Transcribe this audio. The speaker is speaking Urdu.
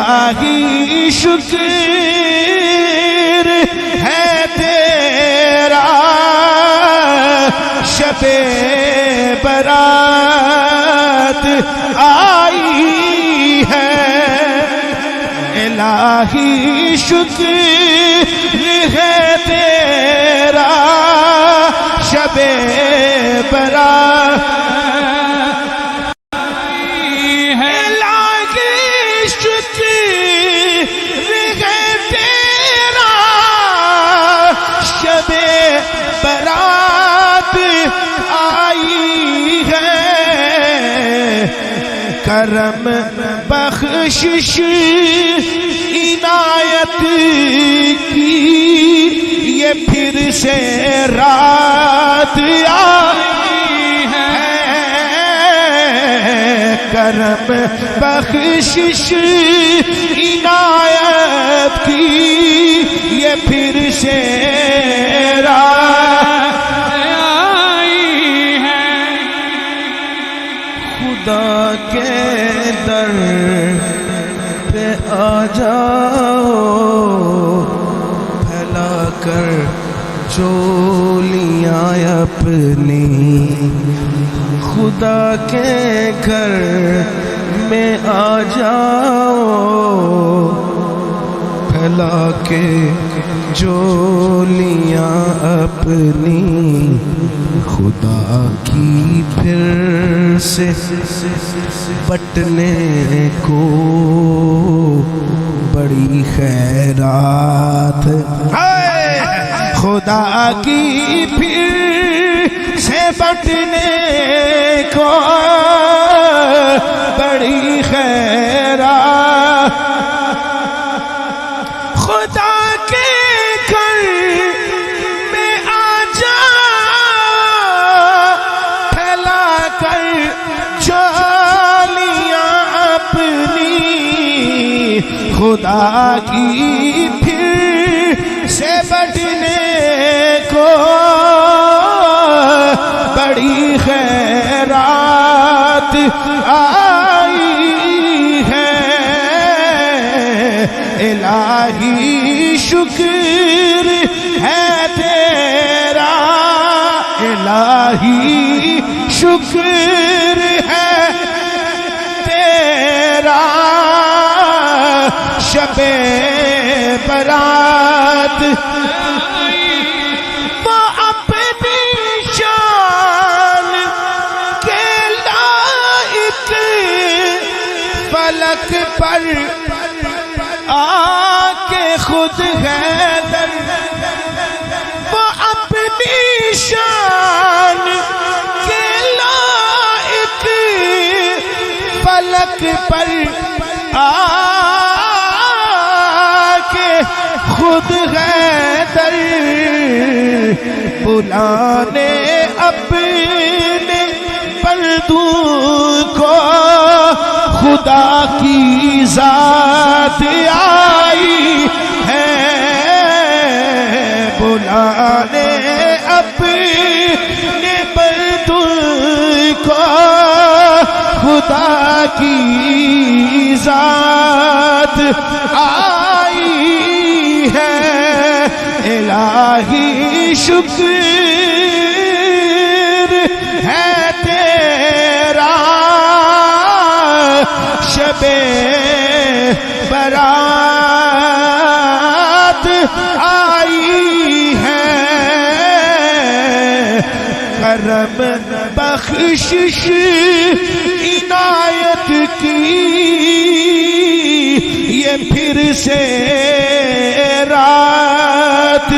الہی شکر ہے تیرا شب برات آئی ہے الہی شکر ہے تیرا شب برات برات آئی ہے کرم بخشش عنایت کی یہ پھر سے رات آئی ہے کرم بخشش عنایت کی یہ پھر سے خدا کے در پہ آ جاؤ پھیلا کر جولیاں اپنی خدا کے گھر میں آ جاؤ پھیلا کے جولیاں اپنی خدا کی پھر سے بٹنے کو بڑی خیرات خدا کی پھر سے بٹنے کو بڑی خیرات خدا کے گھر میں آ جا پھیلا کر جولیاں اپنی خدا کی پھر سے بٹنے کو بڑی خیرات آئی ہے الہی شکر ہے تیرا الہی شکر ہے تیرا شب برات وہ اپنی شان کے لائق فلک پر آکے خود ہے در وہ اپنی شان کے لائق فلک پر آکے خود ہے در بلانے اپنے بندوں کو خدا کی ذات آئی ہے بلانے اپنے بندوں کو خدا کی ذات آئی ہے الہی شکر ہے تیرا شب برات آئی ہے کرم بخشش عنایت کی یہ پھر سے رات